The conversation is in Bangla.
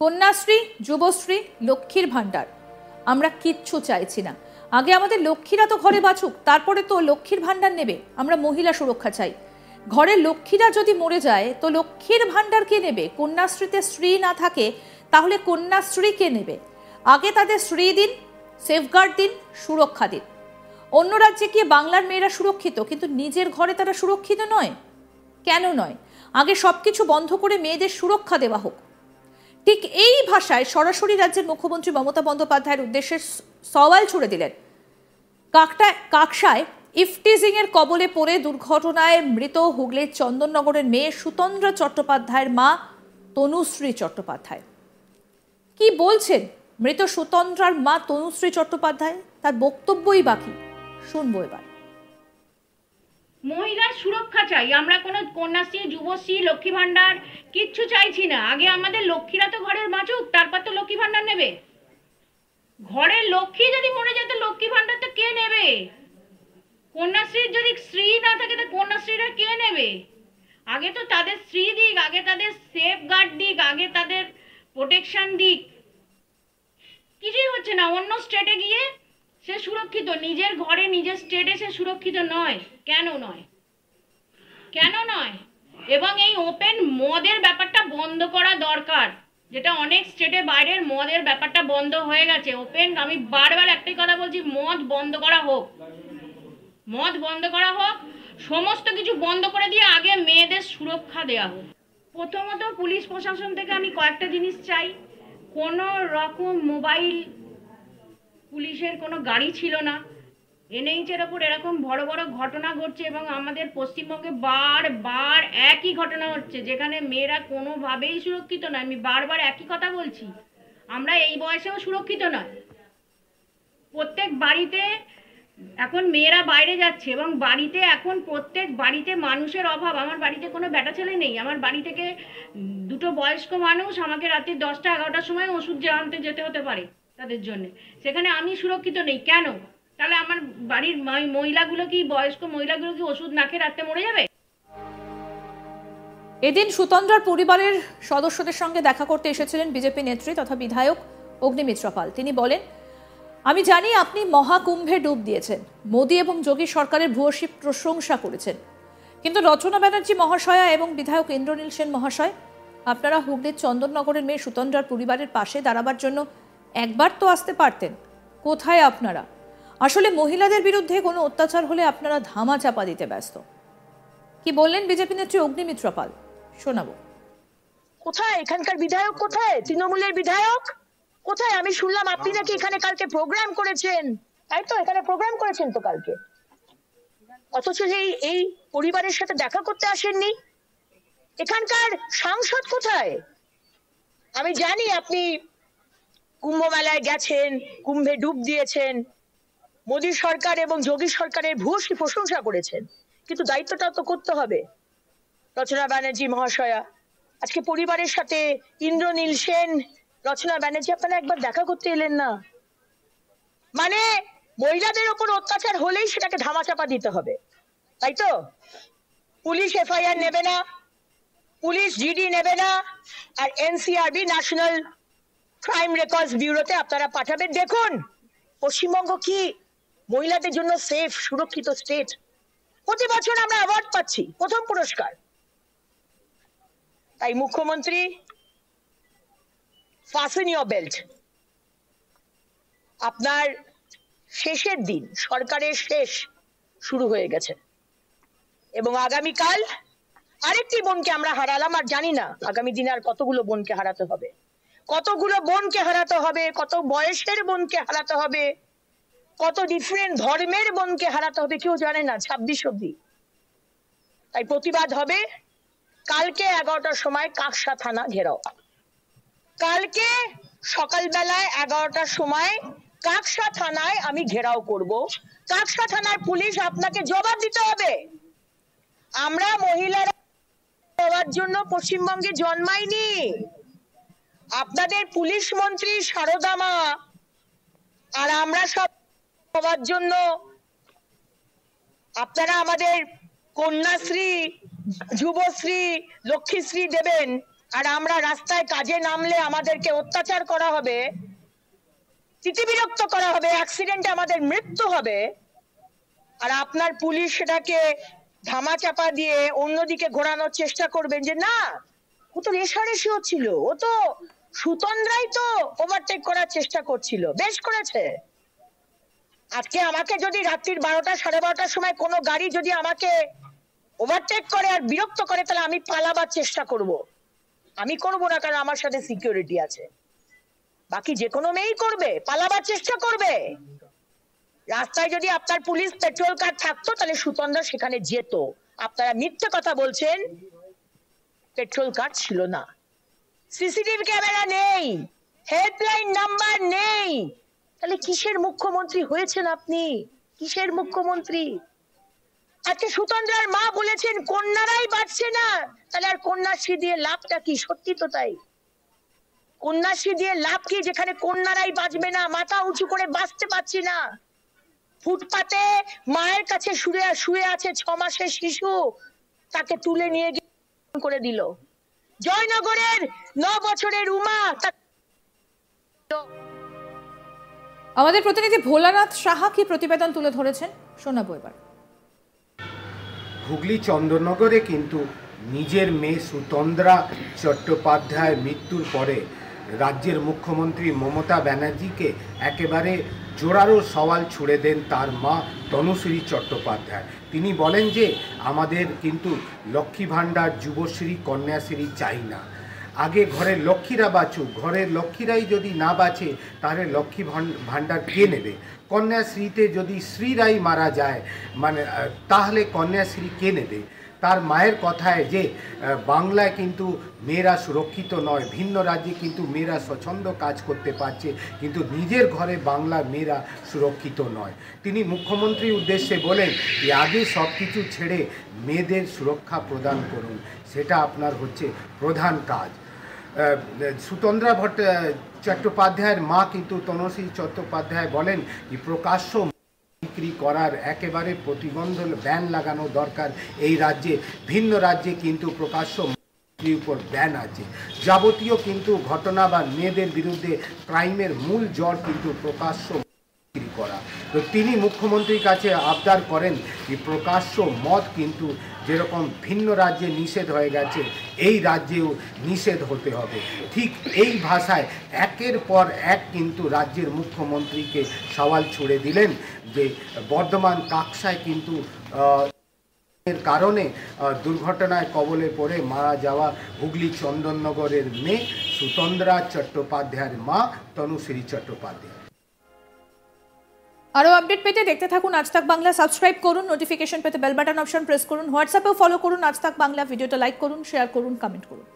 কন্যাশ্রী, যুবশ্রী, লক্ষ্মীর ভাণ্ডার আমরা কিচ্ছু চাইছি না। আগে আমাদের লক্ষ্মীরা তো ঘরে বাঁচুক, তারপরে তো লক্ষ্মীর ভাণ্ডার নেবে। আমরা মহিলা সুরক্ষা চাই। ঘরের লক্ষ্মীরা যদি মরে যায় তো লক্ষ্মীর ভাণ্ডার কে নেবে? কন্যাশ্রীতে স্ত্রী না থাকে তাহলে কন্যাশ্রী কে নেবে? আগে তাদের স্ত্রী দিন, সেফগার্ড দিন, সুরক্ষা দিন। অন্য রাজ্যে গিয়ে বাংলার মেয়েরা সুরক্ষিত, কিন্তু নিজের ঘরে তারা সুরক্ষিত নয়। কেন নয়? আগে সবকিছু বন্ধ করে মেয়েদের সুরক্ষা দেওয়া হোক। ঠিক এই ভাষায় সরাসরি রাজ্যের মুখ্যমন্ত্রী মমতা বন্দ্যোপাধ্যায়ের উদ্দেশ্যে সওয়াল ছুড়ে দিলেন। কাকসায় ইফটিজিং এর কবলে পড়ে দুর্ঘটনায় মৃত হুগলির চন্দননগরের মেয়ে সুতন্দ্রা চট্টোপাধ্যায়ের মা তনুশ্রী চট্টোপাধ্যায়। কি বলছেন মৃত সুতন্দ্রার মা তনুশ্রী চট্টোপাধ্যায়? তার বক্তব্যই বাকি, শুনবো এবার। মহিলার সুরক্ষা চাই আমরা, কোনো কন্যাশ্রী, যুবশ্রী, লক্ষ্মী ভান্ডার কিচ্ছু চাইছি না। আগে আমাদের লক্ষ্মীরা তো ঘরের বাঁচুক, তারপর তো লক্ষ্মী ভান্ডার নেবে। ঘরের লক্ষ্মী যদি মরে যায় তো লক্ষ্মী ভান্ডার তো কে নেবে? কন্যাশ্রীর যদি স্ত্রী না থাকে তো কন্যাশ্রীরা কে নেবে? আগে তো তাদের স্ত্রী দিক, আগে তাদের সেফ গার্ড দিক, আগে তাদের প্রোটেকশন দিক। কিছুই হচ্ছে না। অন্য স্টেটে গিয়ে সে সুরক্ষিত, নিজের ঘরে নিজের স্টেটে সে সুরক্ষিত নয়। কেন নয়? কেন নয়? এবং এই ওপেন মদের ব্যাপারটা বন্ধ করা দরকার, যেটা অনেক স্টেটে বাইরের মদের ব্যাপারটা বন্ধ হয়ে গেছে। ওপেন, আমি বারবার একটাই কথা বলছি, মদ বন্ধ করা হোক, মদ বন্ধ করা হোক, সমস্ত কিছু বন্ধ করে দিয়ে আগে মেয়েদের সুরক্ষা দেওয়া হোক। প্রথমত পুলিশ প্রশাসন থেকে আমি কয়েকটা জিনিস চাই। কোনো রকম মোবাইল, পুলিশের কোনো গাড়ি ছিল না। এনএইচের ওপর এরকম বড় বড় ঘটনা ঘটছে এবং আমাদের পশ্চিমবঙ্গে বারবার একই ঘটনা হচ্ছে, যেখানে মেয়েরা কোনোভাবেই সুরক্ষিত নয়। আমি বারবার একই কথা বলছি, আমরা এই বয়সেও সুরক্ষিত নয়। প্রত্যেক বাড়িতে এখন মেয়েরা বাইরে যাচ্ছে এবং বাড়িতে এখন প্রত্যেক বাড়িতে মানুষের অভাব। আমার বাড়িতে কোনো বেটা ছেলে নেই। আমার বাড়ি থেকে দুটো বয়স্ক মানুষ আমাকে রাতে 10টা 11টার সময় ওষুধ আনতে যেতে হতে পারে তাদের জন্য। সেখানে আমি সুরক্ষিত নেই কেন? তাহলে আমার বাড়ির মহিলাগুলো কি, বয়স্ক মহিলাগুলো কি ওষুধ না খেয়ে রাতে মরে যাবে? এদিন সুতন্দ্রার পরিবারের সদস্যদের সঙ্গে দেখা করতে এসেছিলেন বিজেপি নেত্রী তথা বিধায়ক অগ্নিমিত্র পাল। তিনি বলেন, আমি জানি আপনি মহাকুম্ভে ডুব দিয়েছেন, মোদী এবং যোগী সরকারের ভূয়সী প্রশংসা করেছেন, কিন্তু রচনা ব্যানার্জি মহাশয়া এবং বিধায়ক ইন্দ্রনীল সেন মহাশয়, আপনারা হুগলির চন্দননগরের মেয়ে সুতন্দ্রার পরিবারের পাশে দাঁড়াবার জন্য একবার তো আসতে পারতেন। কোথায় আপনারা? আসলে মহিলাদের বিরুদ্ধে কোনো অত্যাচার হলে আপনারা ধামা চাপা দিতে ব্যস্ত। কি বললেন বিজেপি নেত্রী অগ্নিমিত্র পাল, শোনাবো। কোথায় এখানকার বিধায়ক? কোথায় তৃণমূলের বিধায়ক? কোথায়? আমি শুনলাম আপনি নাকি এখানে কালকে প্রোগ্রাম করেছেন, তাই তো? এখানে প্রোগ্রাম করেছেন তো কালকে, অথচ এই পরিবারের সাথে দেখা করতে আসেননি। এখানকার সাংসদ কোথায়? আমি জানি আপনি কুম্ভ মেলায় গেছেন, কুম্ভে ডুব দিয়েছেন, মোদী সরকার এবং যোগী সরকারের ভূয়সী প্রশংসা করেছেন, কিন্তু দায়িত্বটা তো করতে হবে। রচনা ব্যানার্জি মহাশয়া, আজকে পরিবারের সাথে ইন্দ্রনীল সেন, রচনা ব্যানার্জি, আপনারা একবার দেখা করতে এলেন না। মানে মহিলাদের উপর অত্যাচার হলেই সেটাকে ধামাচাপা দিতে হবে, তাই তো? পুলিশ এফআইআর নেবে না, পুলিশ জিডি নেবে না, আর এনসিআরবি, ন্যাশনাল ক্রাইম রেকর্ডস ব্যুরোতে আপনারা পাঠাবেন। দেখুন পশ্চিমবঙ্গ কি মহিলাদের জন্য সেফ, সুরক্ষিত স্টেট। প্রতি বছর আমরা অ্যাওয়ার্ড পাচ্ছি, প্রথম পুরস্কার। তাই মুখ্যমন্ত্রী, fasten your belt। আপনার শেষের দিন, সরকারের শেষ শুরু হয়ে গেছে এবং আগামীকাল আরেকটি বোনকে আমরা হারালাম। আর জানি না আগামী দিনে আর কতগুলো বোনকে হারাতে হবে, কতগুলো বোনকে হারাতে হবে, কত বয়সের বোনকে হারাতে হবে, কত ডিফারেন্ট ধর্মের বোনকে হারাতে হবে, কেউ জানে না 26 অব্দি। তাই প্রতিবাদ হবে কালকে 11টার সময় কাকসা থানা ঘেরাও। কালকে সকালবেলায় 11টার সময় কাকসা থানায় আমি ঘেরাও করব। কাকসা থানার পুলিশ আপনাকে জবাব দিতে হবে। আমরা মহিলারা হওয়ার জন্য পশ্চিমবঙ্গে জন্মাইনি। আপনাদের পুলিশ মন্ত্রী সারদা মা আর আমরা সব হওয়ার জন্য আপনারা আমাদের কন্যাশ্রী, যুবশ্রী, লক্ষ্মীশ্রী দেবেন, আর আমরা রাস্তায় কাজে নামলে আমাদেরকে অত্যাচার করা হবে, চিতিবিরক্ত করা হবে, অ্যাক্সিডেন্টে আমাদের মৃত্যু হবে, আর আপনার পুলিশ সেটাকে ধামাচাপা দিয়ে অন্যদিকে ঘোরানোর চেষ্টা করবেন যে না, ও তো রেশারেশি হচ্ছিল, ও তো সুতন্দ্রাই তো ওভারটেক করার চেষ্টা করছিল, বেশ করেছে। আজকে আমাকে যদি রাত্রির 12টা 12:30টার সময় কোনো গাড়ি যদি আমাকে ওভারটেক করে আর বিরক্ত করে, তাহলে আমি পালাবার চেষ্টা করব। আমি করব না, কারণ আমার সাথে সিকিউরিটি আছে। বাকি যে কোনো মেয়েই করবে, পালাবার চেষ্টা করবে। রাস্তায় যদি আপনার পুলিশ পেট্রোল কার থাকতো, তাহলে সুতন্দ্রা সেখানে যেত। আপনারা মিথ্যে কথা বলছেন, পেট্রোল কার ছিল না, সিসিটিভি ক্যামেরা নেই, হেল্পলাইন নাম্বার নেই, তাহলে কিসের মুখ্যমন্ত্রী হয়েছেন আপনি? কিসের মুখ্যমন্ত্রী? আজকে সুতন্দ্রার মা বলেছেন কন্যারাই বাঁচছে না, তাহলে আর কন্যাশ্রী দিয়ে লাভটা কি? সত্যি তো তাই। কন্যাশ্রী দিয়ে লাভ কি, যেখানে কন্যারাই বাঁচবে না? মাথা উঁচু করে বাঁচতে পারছি না, ফুটপাতে মায়ের কাছে শুয়ে আছে 6 মাসের শিশু, তাকে তুলে নিয়ে গিয়ে করে দিল। জয়নগরের 9 বছরের উমা, আমাদের প্রতিনিধি ভোলানাথ সাহা কি প্রতিবেদন তুলে ধরেছেন শোনাবো এবার। হুগলি চন্দননগরে কিন্তু নিজের মেয়ে সুতন্দ্রা চট্টোপাধ্যায়ের মৃত্যুর পরে রাজ্যের মুখ্যমন্ত্রী মমতা ব্যানার্জিকে একেবারে জোরালো সওয়াল ছুড়ে দেন তার মা তনুশ্রী চট্টোপাধ্যায়। তিনি বলেন যে আমাদের কিন্তু লক্ষ্মী ভাণ্ডার, যুবশ্রী, কন্যাশ্রী চাই না। আগে ঘরের লক্ষ্মীরা বাঁচুক, ঘরের লক্ষ্মীরাই যদি না বাঁচে তাহলে লক্ষ্মী ভাণ্ডার কে নেবে? কন্যাশ্রীতে যদি স্ত্রীরাই মারা যায় মানে তাহলে কন্যাশ্রী কে নেবে? তার মায়ের কথায় যে বাংলায় কিন্তু মেয়েরা সুরক্ষিত নয়, ভিন্ন রাজ্যে কিন্তু মেয়েরা স্বচ্ছন্দ কাজ করতে পারছে, কিন্তু নিজের ঘরে বাংলার মেয়েরা সুরক্ষিত নয়। তিনি মুখ্যমন্ত্রীর উদ্দেশ্যে বলেন যে আগে সব কিছু ছেড়ে মেয়েদের সুরক্ষা প্রদান করুন, সেটা আপনার হচ্ছে প্রধান কাজ। সুতন্দ্রা চট্টোপাধ্যায়ের মা কিন্তু তনুশ্রী চট্টোপাধ্যায় বলেন যে প্রকাশ্য বিক্রি করার একেবারে প্রতিবন্ধ ব্যান লাগানো দরকার এই রাজ্যে। ভিন্ন রাজ্যে কিন্তু প্রকাশ্য উপর ব্যান আছে। যাবতীয় কিন্তু ঘটনা বা মেয়েদের বিরুদ্ধে ক্রাইমের মূল জড় কিন্তু প্রকাশ্য বিক্রি করা। তো তিনি মুখ্যমন্ত্রীর কাছে আবদার করেন যে প্রকাশ্য মদ কিন্তু যেরকম ভিন্ন রাজ্যে নিষেধ হয়ে গেছে, এই রাজ্যেও নিষেধ হতে হবে। ঠিক এই ভাষায় একের পর এক কিন্তু রাজ্যের মুখ্যমন্ত্রীকে সওয়াল ছুড়ে দিলেন যে বর্ধমান কাকসায় কিন্তু এর কারণে দুর্ঘটনায় কবলে পড়ে মারা যাওয়া হুগলি চন্দননগরের মেয়ে সুতন্দ্রা চট্টোপাধ্যায়ের মা তনুশ্রী চট্টোপাধ্যায়। আরো আপডেট পেতে দেখতে থাকুন আজ তাক বাংলা, সাবস্ক্রাইব করুন, নোটিফিকেশন পেতে বেল বাটন অপশন প্রেস করুন, হোয়াটসঅ্যাপেও ফলো করুন আজ তাক বাংলা, ভিডিওটা লাইক করুন, শেয়ার করুন, কমেন্ট করুন।